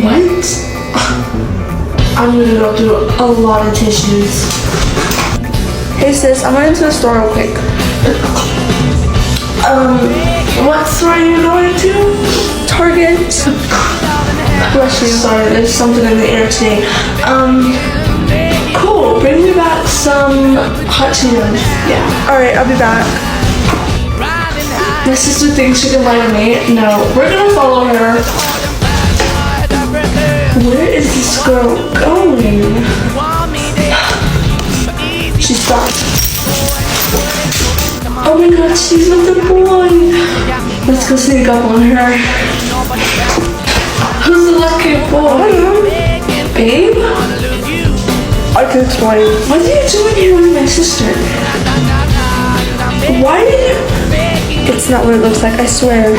What? I'm gonna go through a lot of tissues. Hey sis, I went into the store real quick. What store are you going to? Target. Bless you. Sorry, there's something in the air today. Cool. Bring me back some hot Cheetos. Yeah. Alright, I'll be back. My sister thinks she can lie to me. No, we're gonna follow her. Where is this girl going? She stopped. Oh my god, she's with the boy. Let's go sneak up on her. Who's the lucky boy? Babe? I can explain. What are you doing here with my sister? Why did you... It's not what it looks like, I swear.